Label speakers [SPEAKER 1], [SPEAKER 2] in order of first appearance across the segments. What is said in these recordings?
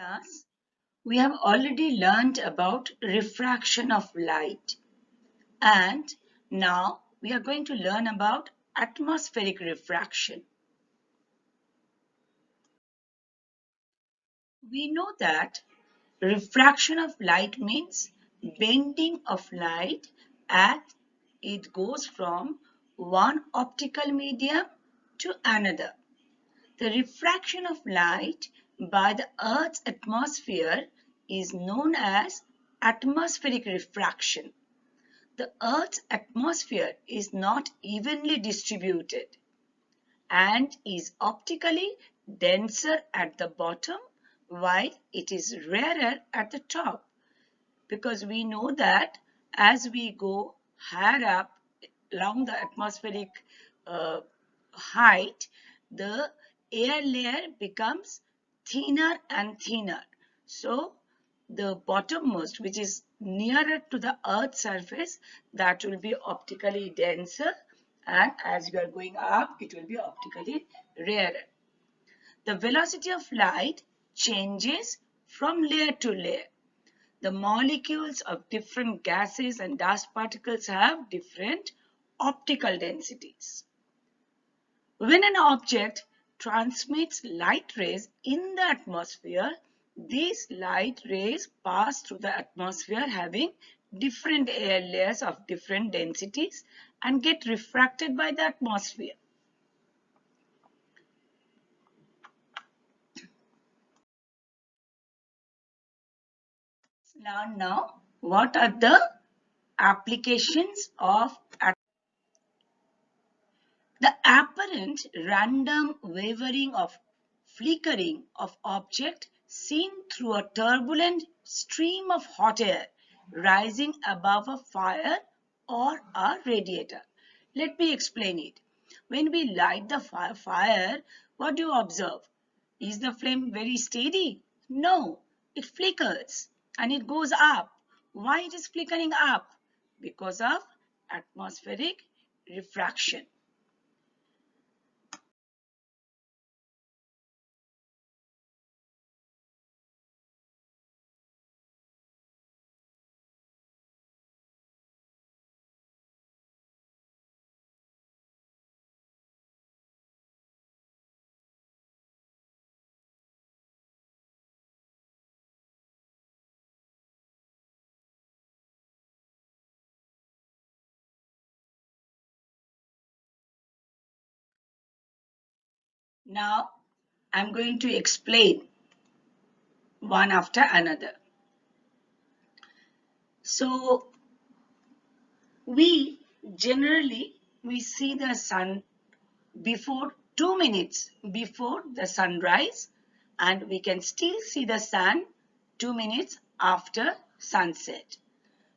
[SPEAKER 1] Class, we have already learned about refraction of light, and now we are going to learn about atmospheric refraction. We know that refraction of light means bending of light as it goes from one optical medium to another. The refraction of light by the Earth's atmosphere is known as atmospheric refraction. The Earth's atmosphere is not evenly distributed and is optically denser at the bottom while it is rarer at the top, because we know that as we go higher up along the atmospheric uh, height, the air layer becomes thinner and thinner. So the bottommost, which is nearer to the Earth's surface, that will be optically denser, and as you are going up, it will be optically rarer. The velocity of light changes from layer to layer. The molecules of different gases and dust particles have different optical densities. When an object transmits light rays in the atmosphere, these light rays pass through the atmosphere having different air layers of different densities and get refracted by the atmosphere. Now, what are the applications of the apparent random wavering of flickering of object seen through a turbulent stream of hot air rising above a fire or a radiator. Let me explain it. When we light the fire, what do you observe? Is the flame very steady? No, it flickers and it goes up. Why it is flickering up? Because of atmospheric refraction. Now, I'm going to explain one after another. So, we generally see the sun before 2 minutes before the sunrise, and we can still see the sun 2 minutes after sunset.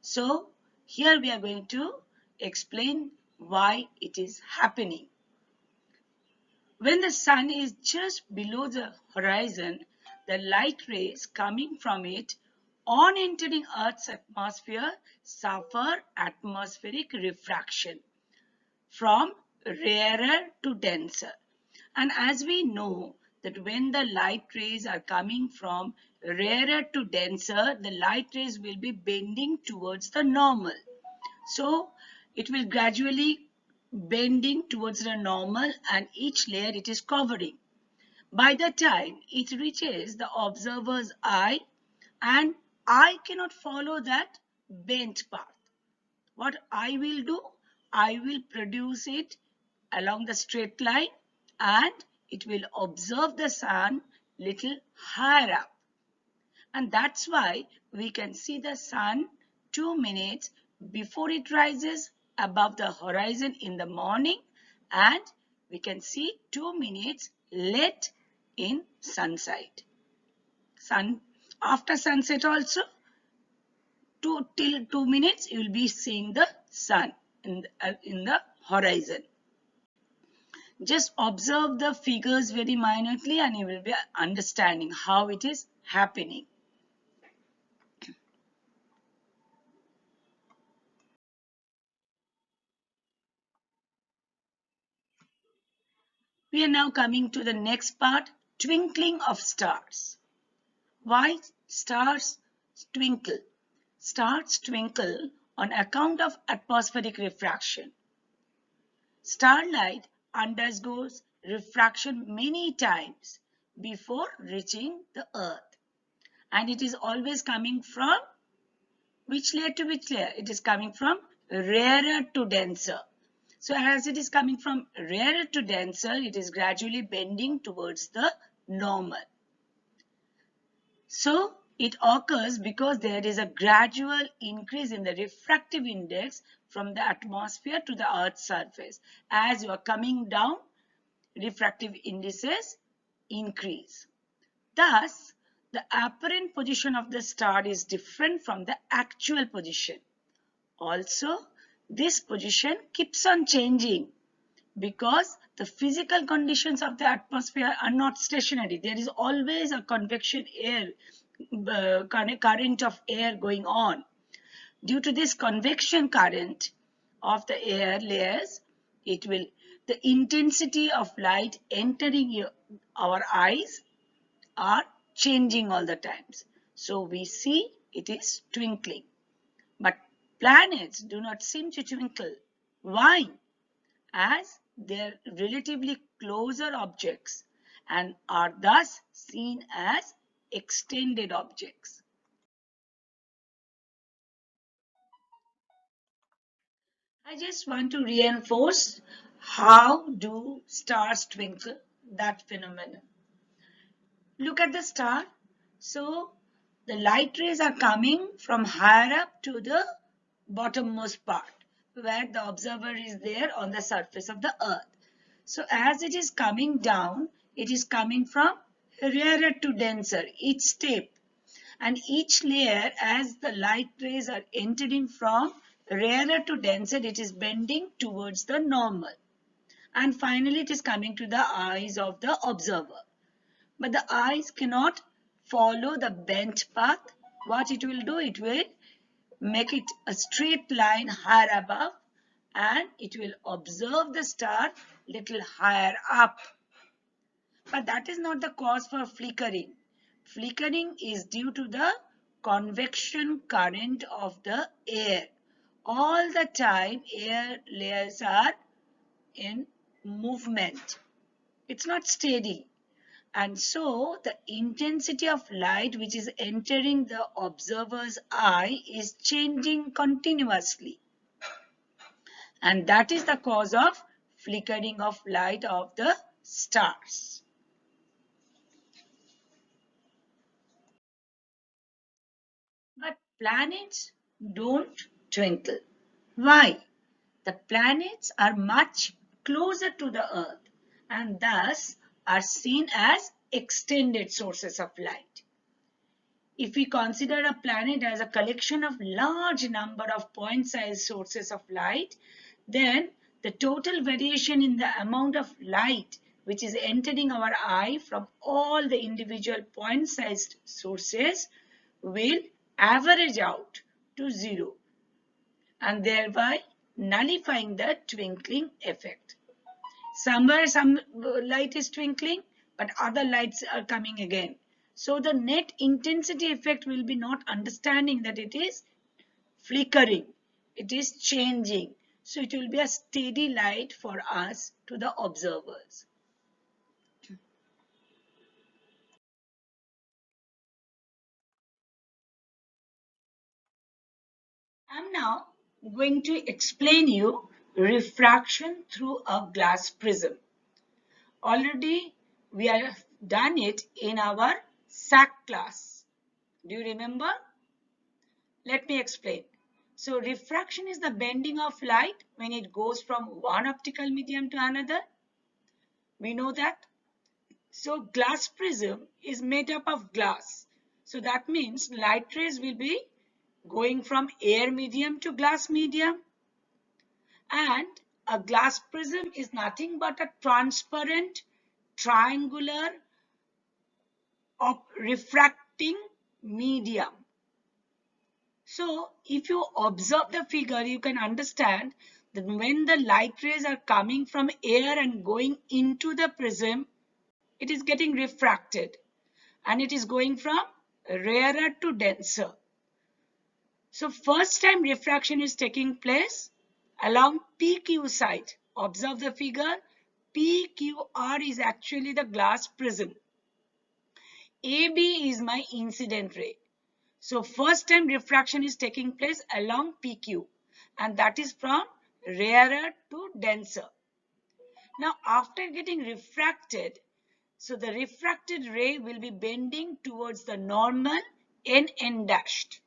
[SPEAKER 1] So, here we are going to explain why it is happening. When the sun is just below the horizon, the light rays coming from it on entering Earth's atmosphere suffer atmospheric refraction from rarer to denser. And as we know that when the light rays are coming from rarer to denser, the light rays will be bending towards the normal. So it will gradually bending towards the normal, and each layer it is covering. By the time it reaches the observer's eye, and eye cannot follow that bent path. What I will do? I will produce it along the straight line, and it will observe the sun little higher up. And that's why we can see the sun 2 minutes before it rises above the horizon in the morning, and we can see 2 minutes late in sunset. After sunset also, till 2 minutes you will be seeing the sun in the horizon. Just observe the figures very minutely and you will be understanding how it is happening. We are now coming to the next part, twinkling of stars. Why stars twinkle? Stars twinkle on account of atmospheric refraction. Starlight undergoes refraction many times before reaching the earth, and it is always coming from which layer to which layer? It is coming from rarer to denser. So as it is coming from rarer to denser, it is gradually bending towards the normal. So it occurs because there is a gradual increase in the refractive index from the atmosphere to the Earth's surface. As you are coming down, refractive indices increase. Thus, the apparent position of the star is different from the actual position. Also, this position keeps on changing because the physical conditions of the atmosphere are not stationary. There is always a convection air, current of air going on. Due to this convection current of the air layers, the intensity of light entering our eyes are changing all the times. So we see it is twinkling. But planets do not seem to twinkle. Why? As they're relatively closer objects and are thus seen as extended objects. I just want to reinforce how do stars twinkle, that phenomenon. Look at the star. So the light rays are coming from higher up to the bottommost part where the observer is there on the surface of the earth. So as it is coming down, it is coming from rarer to denser, each step. And each layer, as the light rays are entering from rarer to denser, it is bending towards the normal. And finally, it is coming to the eyes of the observer. But the eyes cannot follow the bent path. What it will do, it will make it a straight line higher above and it will observe the star little higher up. But that is not the cause for flickering. Flickering is due to the convection current of the air. All the time air layers are in movement. It's not steady. And so the intensity of light which is entering the observer's eye is changing continuously. And that is the cause of flickering of light of the stars. But planets don't twinkle. Why? The planets are much closer to the Earth and thus are seen as extended sources of light. If we consider a planet as a collection of large number of point-sized sources of light, then the total variation in the amount of light which is entering our eye from all the individual point-sized sources will average out to zero and thereby nullifying the twinkling effect. Somewhere some light is twinkling, but other lights are coming again. So the net intensity effect will be not understanding that it is flickering, it is changing. So it will be a steady light for us to the observers. I'm now going to explain you refraction through a glass prism. Already we have done it in our SAC class. Do you remember? Let me explain. So refraction is the bending of light when it goes from one optical medium to another. We know that. So glass prism is made up of glass. So that means light rays will be going from air medium to glass medium. And a glass prism is nothing but a transparent, triangular, refracting medium. So if you observe the figure, you can understand that when the light rays are coming from air and going into the prism, it is getting refracted and it is going from rarer to denser. So first time refraction is taking place along PQ side. Observe the figure. PQR is actually the glass prism. AB is my incident ray. So first time refraction is taking place along PQ, and that is from rarer to denser. Now after getting refracted, so the refracted ray will be bending towards the normal NN dashed.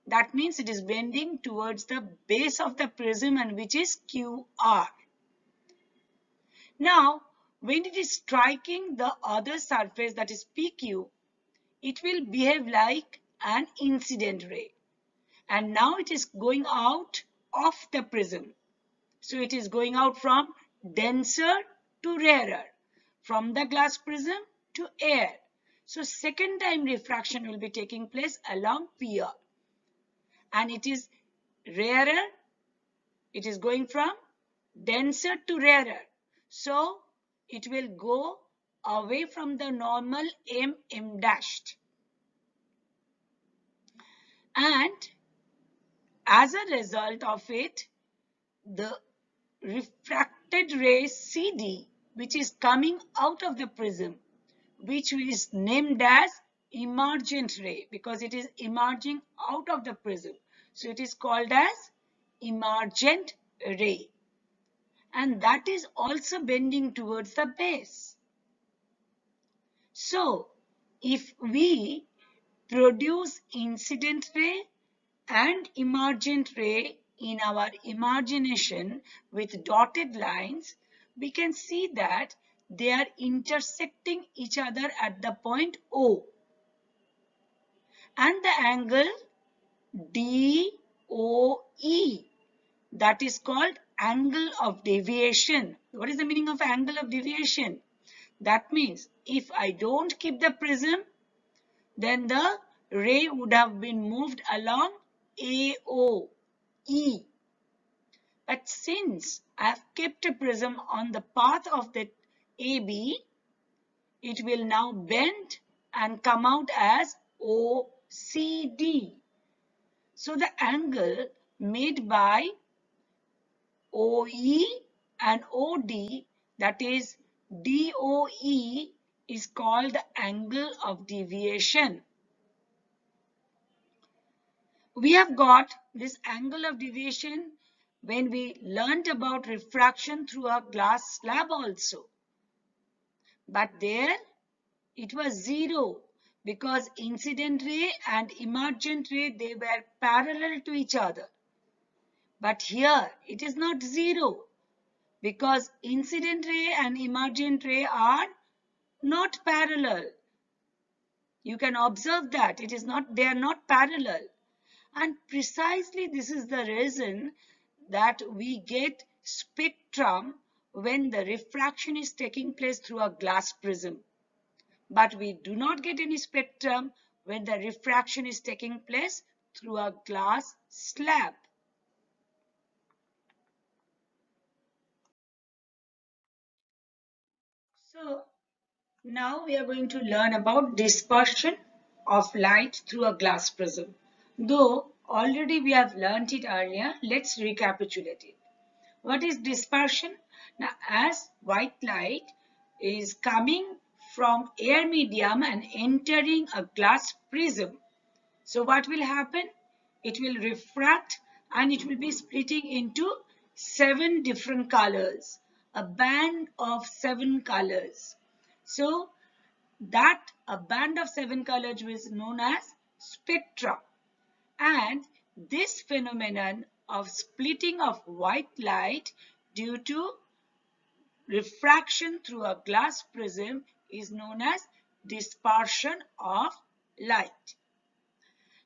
[SPEAKER 1] That means it is bending towards the base of the prism, and which is QR. Now when it is striking the other surface, that is PQ, it will behave like an incident ray. And now it is going out of the prism. So it is going out from denser to rarer, from the glass prism to air. So second time refraction will be taking place along PR. And it is rarer, it is going from denser to rarer. So it will go away from the normal MM dashed. And as a result of it, the refracted ray CD, which is coming out of the prism, which is named as emergent ray because it is emerging out of the prism. So it is called as emergent ray. And that is also bending towards the base. So if we produce incident ray and emergent ray in our imagination with dotted lines, we can see that they are intersecting each other at the point O. And the angle DOE, that is called angle of deviation. What is the meaning of angle of deviation? That means if I don't keep the prism, then the ray would have been moved along AOE. But since I have kept a prism on the path of the AB, it will now bend and come out as OCD. So the angle made by OE and OD, that is DOE, is called the angle of deviation. We have got this angle of deviation when we learnt about refraction through a glass slab also. But there it was 0 because incident ray and emergent ray, they were parallel to each other. But here it is not 0 because incident ray and emergent ray are not parallel. You can observe that they are not parallel. And precisely this is the reason that we get spectrum when the refraction is taking place through a glass prism. But we do not get any spectrum when the refraction is taking place through a glass slab. So now we are going to learn about dispersion of light through a glass prism. Though already we have learnt it earlier, let's recapitulate it. What is dispersion? Now, as white light is coming from air medium and entering a glass prism, so what will happen? It will refract and it will be splitting into 7 different colors, a band of 7 colors. So that a band of 7 colors is known as spectrum. And this phenomenon of splitting of white light due to refraction through a glass prism is known as dispersion of light.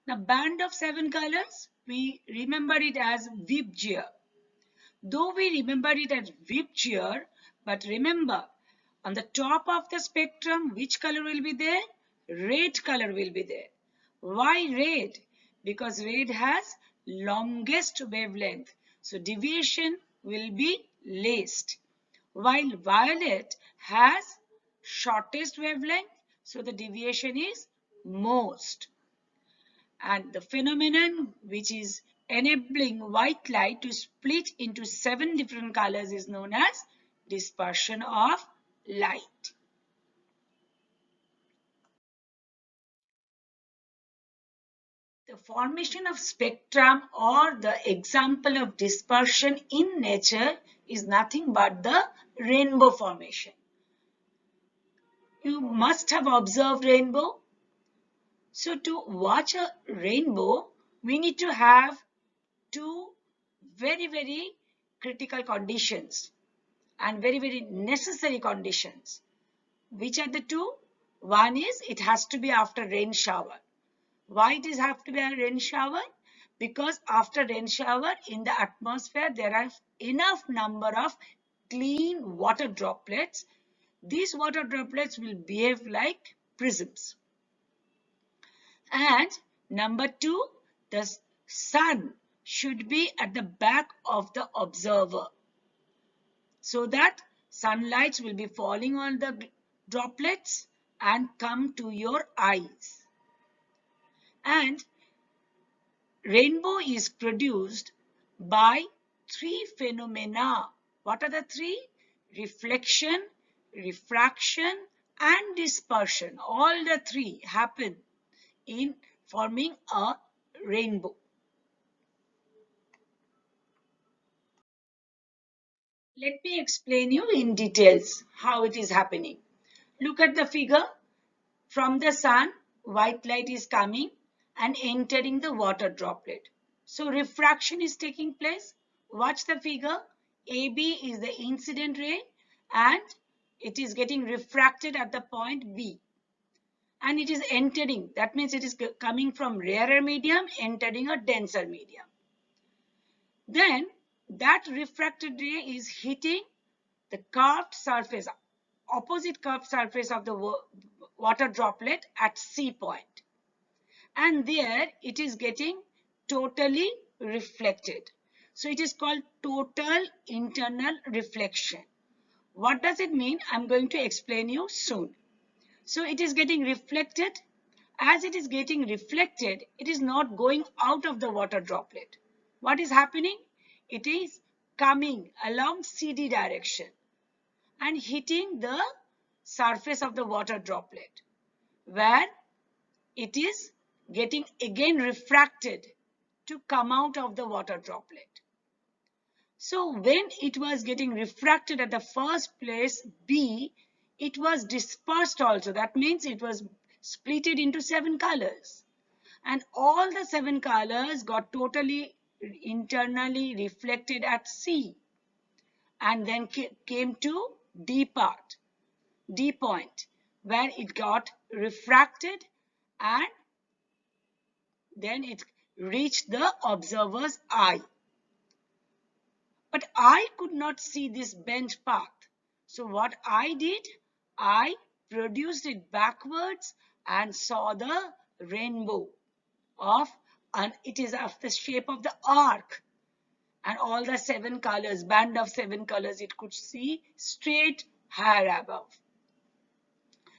[SPEAKER 1] Now, band of 7 colors, we remember it as VIBGYOR. Though we remember it as VIBGYOR, but remember, on the top of the spectrum, which color will be there? Red color will be there. Why red? Because red has longest wavelength. So deviation will be least. While violet has shortest wavelength, so the deviation is most. And the phenomenon which is enabling white light to split into 7 different colors is known as dispersion of light. The formation of spectrum, or the example of dispersion in nature, is nothing but the rainbow formation. You must have observed rainbow. So to watch a rainbow, we need to have two very critical conditions and very necessary conditions. Which are the two? One is it has to be after rain shower. Why it is have to be a rain shower? Because after rain shower in the atmosphere there are enough number of clean water droplets. These water droplets will behave like prisms. And number two, the sun should be at the back of the observer, so that sunlight will be falling on the droplets and come to your eyes. And rainbow is produced by three phenomena. What are the three? Reflection, refraction, and dispersion. All the three happen in forming a rainbow. Let me explain you in details how it is happening. Look at the figure. From the sun, white light is coming and entering the water droplet. So refraction is taking place. Watch the figure. AB is the incident ray and it is getting refracted at the point B. And it is entering. That means it is coming from rarer medium, entering a denser medium. Then that refracted ray is hitting the curved surface, opposite curved surface of the water droplet at C point. And there it is getting totally reflected. So it is called total internal reflection. What does it mean? I'm going to explain you soon. So it is getting reflected. As it is getting reflected, it is not going out of the water droplet. What is happening? It is coming along CD direction and hitting the surface of the water droplet, where it is getting again refracted to come out of the water droplet. So when it was getting refracted at the first place, B, it was dispersed also. That means it was splitted into 7 colors. And all the 7 colors got totally internally reflected at C. And then came to D part, D point, where it got refracted and then it reached the observer's eye. But I could not see this bent path. So what I did, I produced it backwards and saw the rainbow of, and it is of the shape of the arc. And all the 7 colors, band of 7 colors, it could see straight higher above.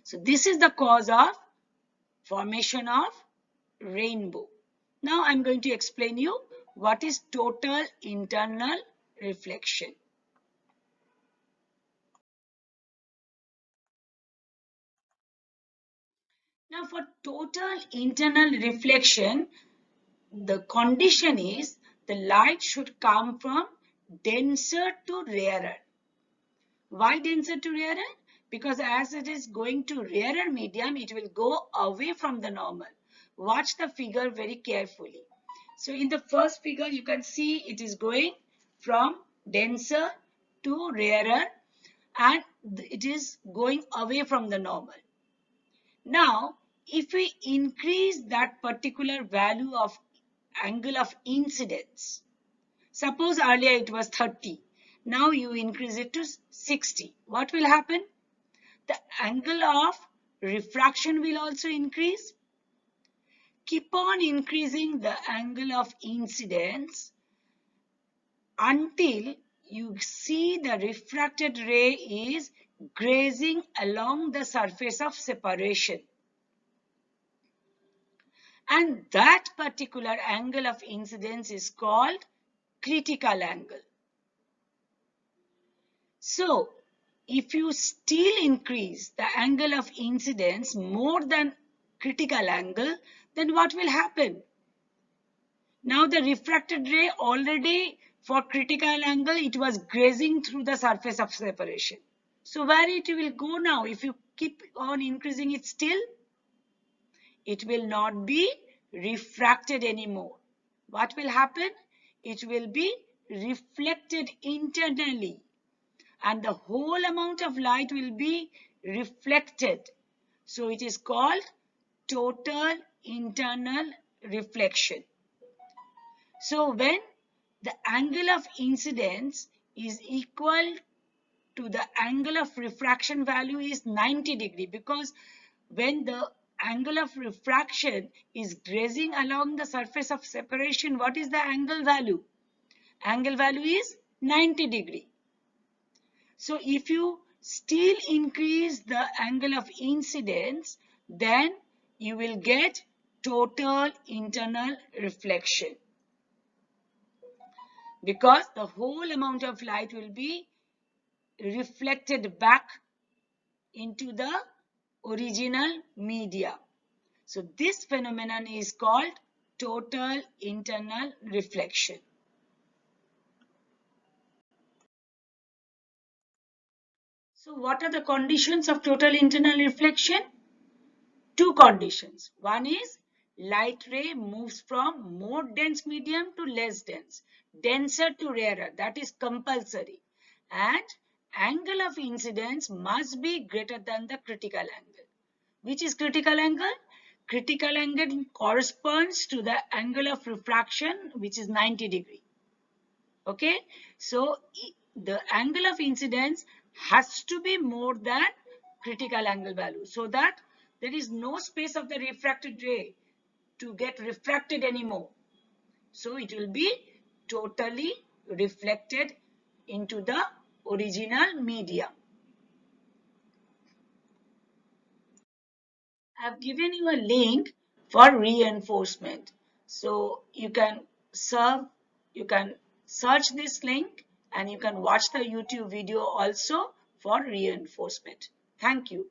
[SPEAKER 1] So this is the cause of formation of rainbow. Now I'm going to explain you what is total internal reflection. Now for total internal reflection, the condition is the light should come from denser to rarer. Why denser to rarer? Because as it is going to rarer medium, it will go away from the normal. Watch the figure very carefully. So in the first figure, you can see it is going from denser to rarer and it is going away from the normal. Now, if we increase that particular value of angle of incidence, suppose earlier it was 30, now you increase it to 60. What will happen? The angle of refraction will also increase. Keep on increasing the angle of incidence until you see the refracted ray is grazing along the surface of separation. and that particular angle of incidence is called critical angle. So, if you still increase the angle of incidence more than critical angle, then what will happen? Now the refracted ray already for critical angle, it was grazing through the surface of separation. So where it will go now? If you keep on increasing it still, it will not be refracted anymore. What will happen? It will be reflected internally, and the whole amount of light will be reflected. So it is called total internal reflection. So when the angle of incidence is equal to the angle of refraction value is 90 degree, because when the angle of refraction is grazing along the surface of separation, what is the angle value? Angle value is 90 degree. So if you still increase the angle of incidence, then you will get total internal reflection, because the whole amount of light will be reflected back into the original media. So this phenomenon is called total internal reflection. So what are the conditions of total internal reflection? Two conditions. One is light ray moves from more dense medium to less dense, denser to rarer, that is compulsory, and angle of incidence must be greater than the critical angle. Which is critical angle? Critical angle corresponds to the angle of refraction, which is 90 degree. Okay, so the angle of incidence has to be more than critical angle value, so that there is no space of the refracted ray to get refracted anymore. So it will be totally reflected into the original medium. I have given you a link for reinforcement. So you can search this link, and you can watch the YouTube video also for reinforcement. Thank you.